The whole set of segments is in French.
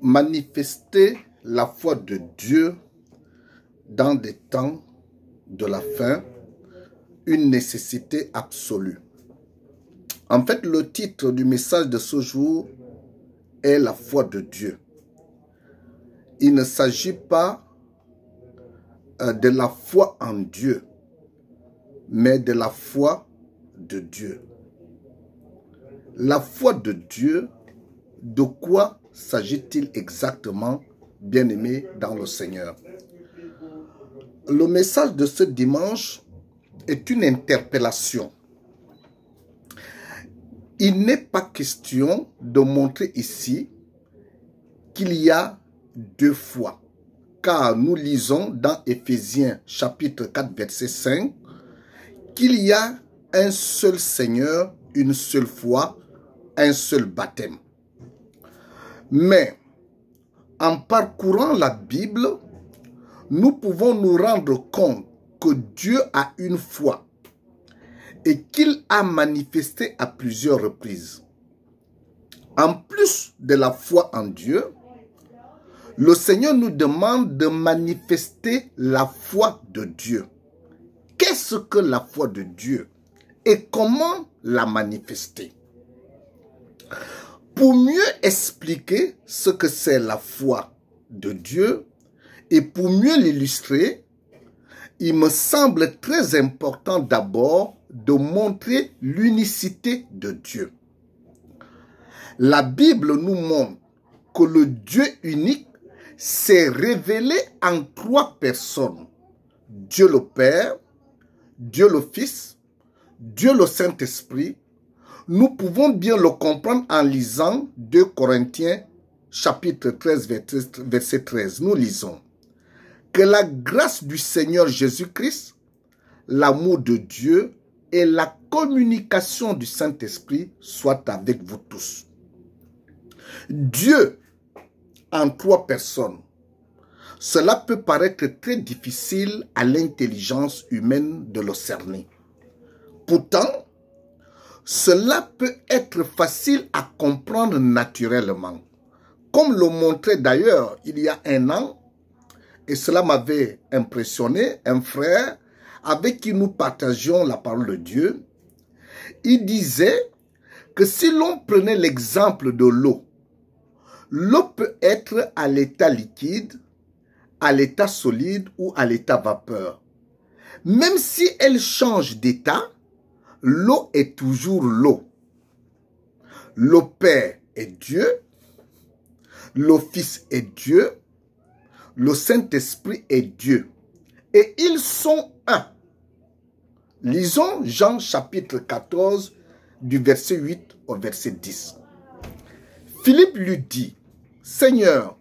Manifester la foi de Dieu dans des temps de la fin, une nécessité absolue. En fait, le titre du message de ce jour est la foi de Dieu. Il ne s'agit pas de la foi en Dieu, mais de la foi de Dieu. La foi de Dieu, de quoi s'agit-il exactement, bien-aimés dans le Seigneur? Le message de ce dimanche est une interpellation. Il n'est pas question de montrer ici qu'il y a deux fois, car nous lisons dans Éphésiens chapitre 4 verset 5 qu'il y a un seul Seigneur, une seule foi, un seul baptême. Mais en parcourant la Bible, nous pouvons nous rendre compte que Dieu a une foi et qu'il a manifesté à plusieurs reprises. En plus de la foi en Dieu, le Seigneur nous demande de manifester la foi de Dieu. Qu'est-ce que la foi de Dieu et comment la manifester? Pour mieux expliquer ce que c'est la foi de Dieu et pour mieux l'illustrer, il me semble très important d'abord de montrer l'unicité de Dieu. La Bible nous montre que le Dieu unique s'est révélé en trois personnes. Dieu le Père, Dieu le Fils, Dieu le Saint-Esprit. Nous pouvons bien le comprendre en lisant 2 Corinthiens chapitre 13 verset 13. Nous lisons: que la grâce du Seigneur Jésus-Christ, l'amour de Dieu et la communication du Saint-Esprit soient avec vous tous. Dieu en trois personnes. Cela peut paraître très difficile à l'intelligence humaine de le cerner. Pourtant, cela peut être facile à comprendre naturellement. Comme le montrait d'ailleurs il y a un an, et cela m'avait impressionné, un frère avec qui nous partagions la parole de Dieu, il disait que si l'on prenait l'exemple de l'eau, l'eau peut être à l'état liquide, à l'état solide ou à l'état vapeur. Même si elle change d'état, l'eau est toujours l'eau. Le Père est Dieu, le Fils est Dieu, le Saint-Esprit est Dieu. Et ils sont un. Lisons Jean chapitre 14 du verset 8 au verset 10. Philippe lui dit: Seigneur,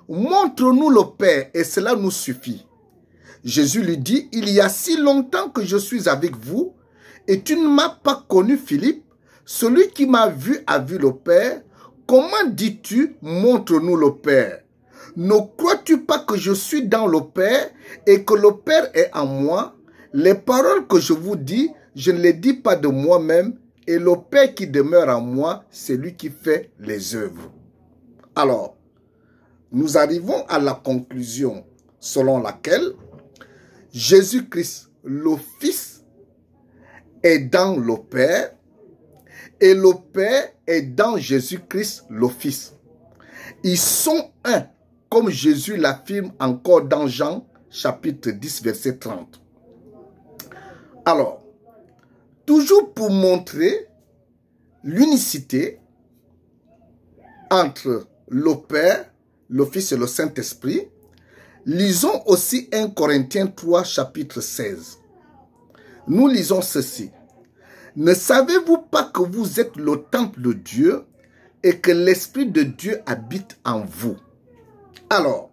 montre-nous le Père et cela nous suffit. Jésus lui dit: il y a si longtemps que je suis avec vous et tu ne m'as pas connu, Philippe. Celui qui m'a vu a vu le Père. Comment dis-tu, montre-nous le Père? Ne crois-tu pas que je suis dans le Père et que le Père est en moi? Les paroles que je vous dis, je ne les dis pas de moi-même, et le Père qui demeure en moi, c'est lui qui fait les œuvres. Alors, nous arrivons à la conclusion selon laquelle Jésus-Christ, le Fils, est dans le Père et le Père est dans Jésus-Christ, le Fils. Ils sont un, comme Jésus l'affirme encore dans Jean chapitre 10, verset 30. Alors, toujours pour montrer l'unicité entre le Père, le Fils et le Saint-Esprit, lisons aussi 1 Corinthiens 3, chapitre 16. Nous lisons ceci. Ne savez-vous pas que vous êtes le temple de Dieu et que l'Esprit de Dieu habite en vous? Alors,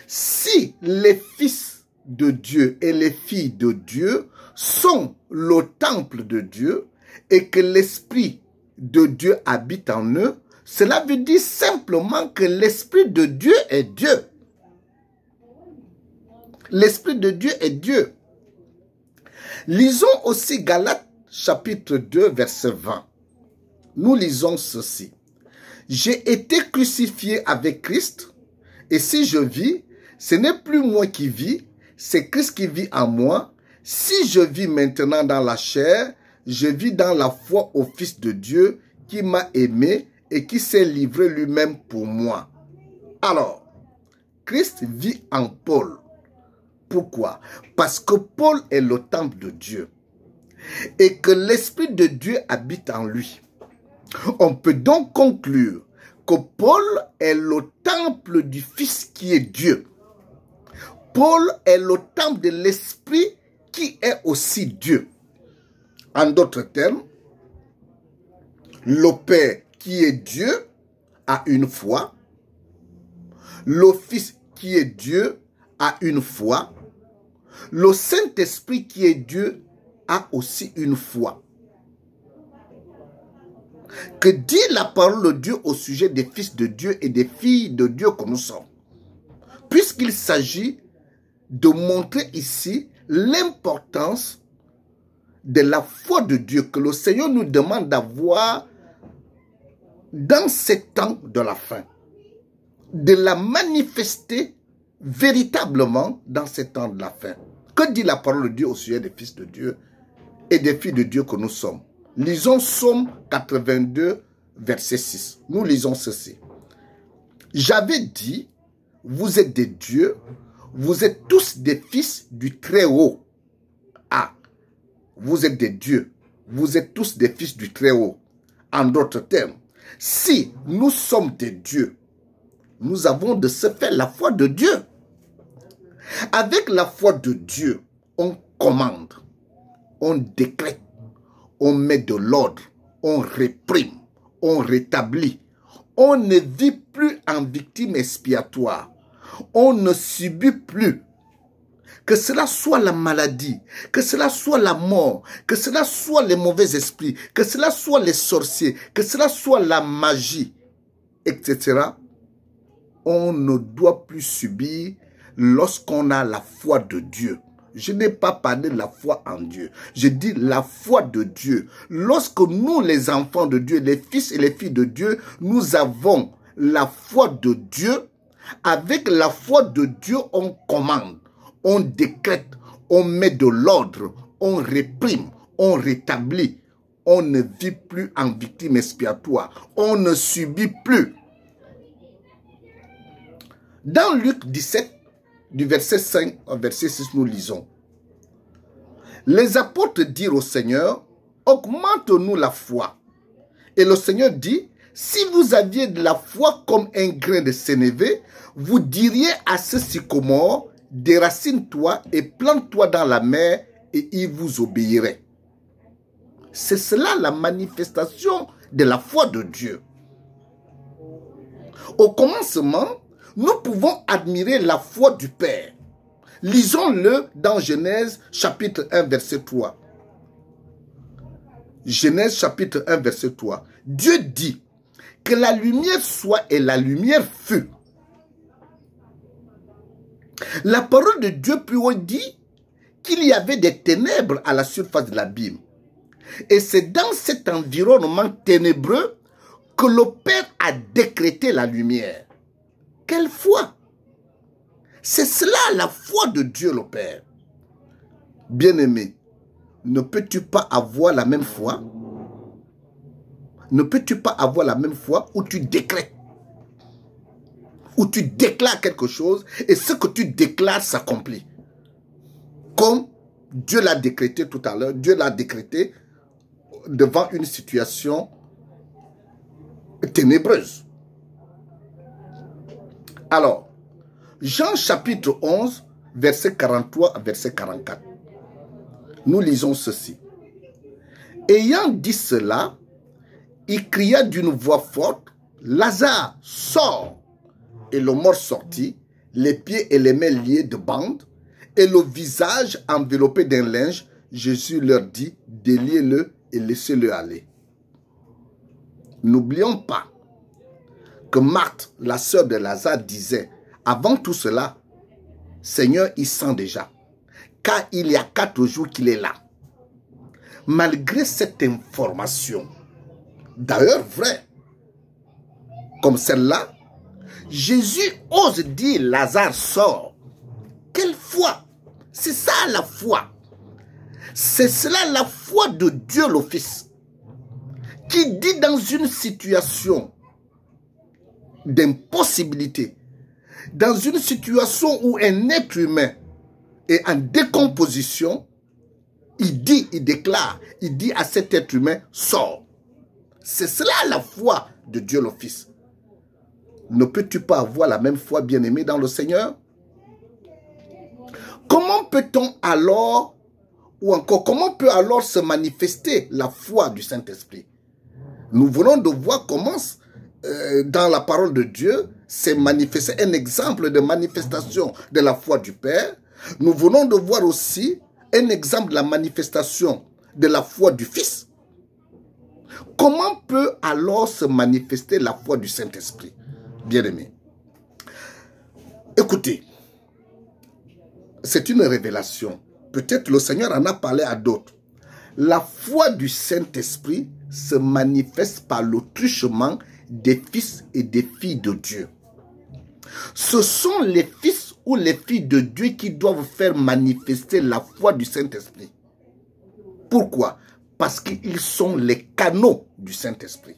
si les fils de Dieu et les filles de Dieu sont le temple de Dieu et que l'Esprit de Dieu habite en eux, cela veut dire simplement que l'Esprit de Dieu est Dieu. L'Esprit de Dieu est Dieu. Lisons aussi Galates chapitre 2 verset 20. Nous lisons ceci. j'ai été crucifié avec Christ, et si je vis, ce n'est plus moi qui vis, c'est Christ qui vit en moi. Si je vis maintenant dans la chair, je vis dans la foi au Fils de Dieu qui m'a aimé et qui s'est livré lui-même pour moi. Alors, Christ vit en Paul. Pourquoi? Parce que Paul est le temple de Dieu et que l'Esprit de Dieu habite en lui. On peut donc conclure que Paul est le temple du Fils qui est Dieu. Paul est le temple de l'Esprit qui est aussi Dieu. En d'autres termes, le Père qui est Dieu a une foi, le Fils qui est Dieu a une foi, le Saint-Esprit qui est Dieu a aussi une foi. Que dit la parole de Dieu au sujet des fils de Dieu et des filles de Dieu que nous sommes? Puisqu'il s'agit de montrer ici l'importance de la foi de Dieu que le Seigneur nous demande d'avoir dans ces temps de la fin, de la manifester véritablement dans ces temps de la fin. Que dit la parole de Dieu au sujet des fils de Dieu et des filles de Dieu que nous sommes? Lisons Psaume 82, verset 6. Nous lisons ceci. J'avais dit, vous êtes des dieux, vous êtes tous des fils du Très-Haut. Ah, vous êtes des dieux, vous êtes tous des fils du Très-Haut. En d'autres termes, si nous sommes des dieux, nous avons de ce fait la foi de Dieu. Avec la foi de Dieu, on commande, on décrète, on met de l'ordre, on réprime, on rétablit. On ne vit plus en victime expiatoire. On ne subit plus. Que cela soit la maladie, que cela soit la mort, que cela soit les mauvais esprits, que cela soit les sorciers, que cela soit la magie, etc. On ne doit plus subir lorsqu'on a la foi de Dieu. Je n'ai pas parlé de la foi en Dieu. Je dis la foi de Dieu. Lorsque nous, les enfants de Dieu, les fils et les filles de Dieu, nous avons la foi de Dieu, avec la foi de Dieu, on commande, on décrète, on met de l'ordre, on réprime, on rétablit. On ne vit plus en victime expiatoire. On ne subit plus. Dans Luc 17, du verset 5 au verset 6, nous lisons. Les apôtres dirent au Seigneur, augmente-nous la foi. Et le Seigneur dit, si vous aviez de la foi comme un grain de sénévé, vous diriez à ce sycomore, déracine-toi et plante-toi dans la mer et il vous obéirait. C'est cela la manifestation de la foi de Dieu. Au commencement, nous pouvons admirer la foi du Père. Lisons-le dans Genèse chapitre 1 verset 3. Genèse chapitre 1 verset 3. Dieu dit que la lumière soit et la lumière fut. La parole de Dieu plus haut dit qu'il y avait des ténèbres à la surface de l'abîme. Et c'est dans cet environnement ténébreux que le Père a décrété la lumière. Quelle foi! C'est cela la foi de Dieu le Père. Bien-aimé, ne peux-tu pas avoir la même foi? Ne peux-tu pas avoir la même foi où tu décrètes? Où tu déclares quelque chose et ce que tu déclares s'accomplit. Comme Dieu l'a décrété tout à l'heure, Dieu l'a décrété devant une situation ténébreuse. Alors, Jean chapitre 11, verset 43 à verset 44. Nous lisons ceci. Ayant dit cela, il cria d'une voix forte, Lazare, sors! Et le mort sortit, les pieds et les mains liés de bandes, et le visage enveloppé d'un linge. Jésus leur dit, déliez-le et laissez-le aller. N'oublions pas que Marthe, la sœur de Lazare, disait, avant tout cela, Seigneur, il sent déjà, car il y a 4 jours qu'il est là. Malgré cette information, d'ailleurs vrai, comme celle-là, Jésus ose dire Lazare sort. Quelle foi! C'est ça la foi. C'est cela la foi de Dieu le Fils, qui dit dans une situation d'impossibilité, dans une situation où un être humain est en décomposition, il déclare, il dit à cet être humain, sors. C'est cela la foi de Dieu le Fils. Ne peux-tu pas avoir la même foi, bien-aimé, dans le Seigneur? Comment peut-on alors, ou encore, comment peut alors se manifester la foi du Saint-Esprit? Nous venons de voir comment, dans la parole de Dieu, c'est manifesté un exemple de manifestation de la foi du Père. Nous venons de voir aussi un exemple de la manifestation de la foi du Fils. Comment peut alors se manifester la foi du Saint-Esprit, bien-aimé? Écoutez, c'est une révélation. Peut-être le Seigneur en a parlé à d'autres. La foi du Saint-Esprit se manifeste par le truchement des fils et des filles de Dieu. Ce sont les fils ou les filles de Dieu qui doivent faire manifester la foi du Saint-Esprit. Pourquoi? Parce qu'ils sont les canaux du Saint-Esprit.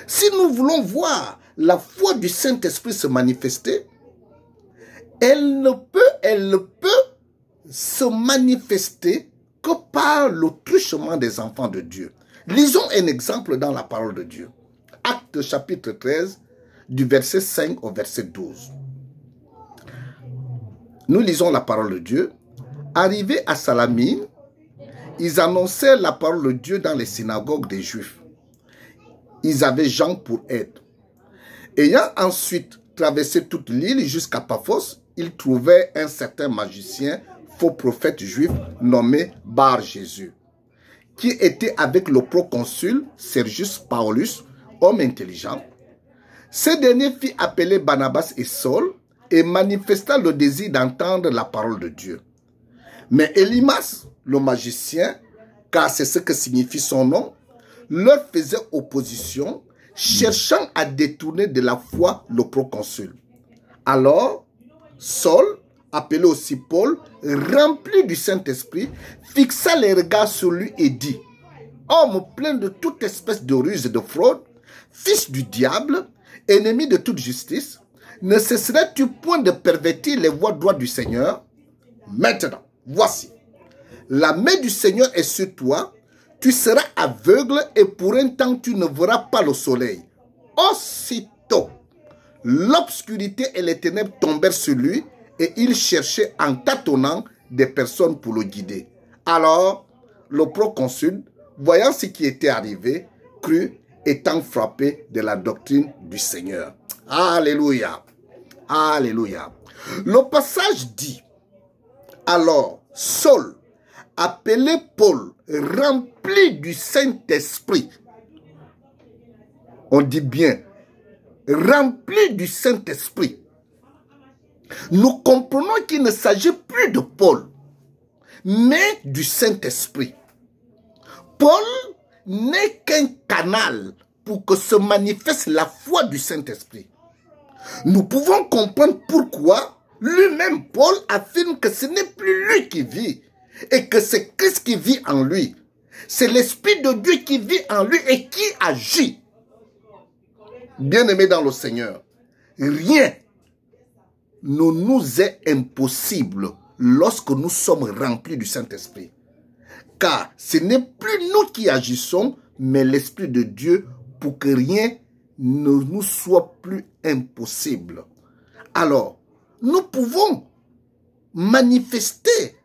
Si nous voulons voir la foi du Saint-Esprit se manifester, elle ne peut se manifester que par le truchement des enfants de Dieu. Lisons un exemple dans la parole de Dieu. Actes chapitre 13, du verset 5 au verset 12. Nous lisons la parole de Dieu. Arrivés à Salamine, ils annonçaient la parole de Dieu dans les synagogues des Juifs. Ils avaient Jean pour aide. Ayant ensuite traversé toute l'île jusqu'à Paphos, ils trouvaient un certain magicien, faux prophète juif, nommé Bar-Jésus, qui était avec le proconsul Sergius Paulus, homme intelligent. Ce dernier fit appeler Barnabas et Saul et manifesta le désir d'entendre la parole de Dieu. Mais Élymas, le magicien, car c'est ce que signifie son nom, leur faisait opposition, cherchant à détourner de la foi le proconsul. Alors, Saul, appelé aussi Paul, rempli du Saint-Esprit, fixa les regards sur lui et dit, « Homme plein de toute espèce de ruse et de fraude, fils du diable, ennemi de toute justice, ne cesserais-tu point de pervertir les voies droites du Seigneur? Maintenant, voici, la main du Seigneur est sur toi, tu seras aveugle et pour un temps tu ne verras pas le soleil. » Aussitôt, l'obscurité et les ténèbres tombèrent sur lui et il cherchait en tâtonnant des personnes pour le guider. Alors, le proconsul, voyant ce qui était arrivé, crut, étant frappé de la doctrine du Seigneur. Alléluia. Alléluia. Le passage dit, alors Saul, appelé Paul, rempli du Saint-Esprit, on dit bien, rempli du Saint-Esprit, nous comprenons qu'il ne s'agit plus de Paul, mais du Saint-Esprit. Paul n'est qu'un canal pour que se manifeste la foi du Saint-Esprit. Nous pouvons comprendre pourquoi lui-même Paul affirme que ce n'est plus lui qui vit et que c'est Christ qui vit en lui. C'est l'Esprit de Dieu qui vit en lui et qui agit. Bien-aimés dans le Seigneur, rien ne nous est impossible lorsque nous sommes remplis du Saint-Esprit. Car ce n'est plus nous qui agissons, mais l'Esprit de Dieu pour que rien ne nous soit plus impossible. Alors, nous pouvons manifester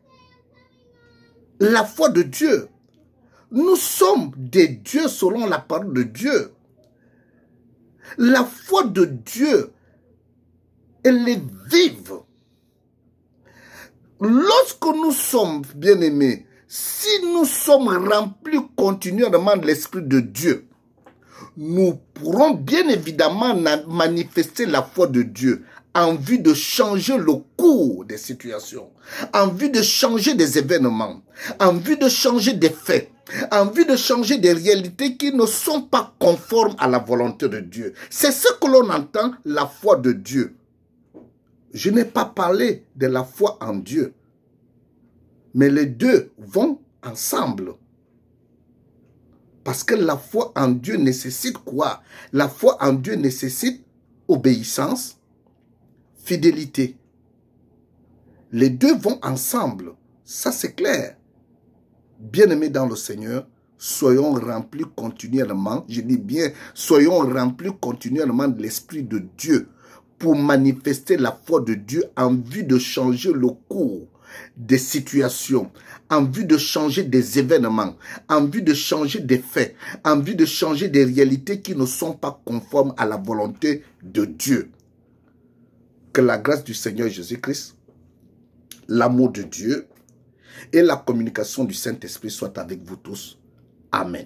la foi de Dieu. Nous sommes des dieux selon la parole de Dieu. La foi de Dieu, elle est vive. Lorsque nous sommes bien-aimés, si nous sommes remplis continuellement de l'Esprit de Dieu, nous pourrons bien évidemment manifester la foi de Dieu en vue de changer le cours des situations, en vue de changer des événements, en vue de changer des faits, en vue de changer des réalités qui ne sont pas conformes à la volonté de Dieu. C'est ce que l'on entend, la foi de Dieu. Je n'ai pas parlé de la foi en Dieu, mais les deux vont ensemble. Parce que la foi en Dieu nécessite quoi? La foi en Dieu nécessite obéissance, fidélité. Les deux vont ensemble. Ça, c'est clair. Bien-aimés dans le Seigneur, soyons remplis continuellement, je dis bien, soyons remplis continuellement de l'Esprit de Dieu pour manifester la foi de Dieu en vue de changer le cours des situations, en vue de changer des événements, en vue de changer des faits, en vue de changer des réalités qui ne sont pas conformes à la volonté de Dieu. Que la grâce du Seigneur Jésus-Christ, l'amour de Dieu et la communication du Saint-Esprit soient avec vous tous. Amen.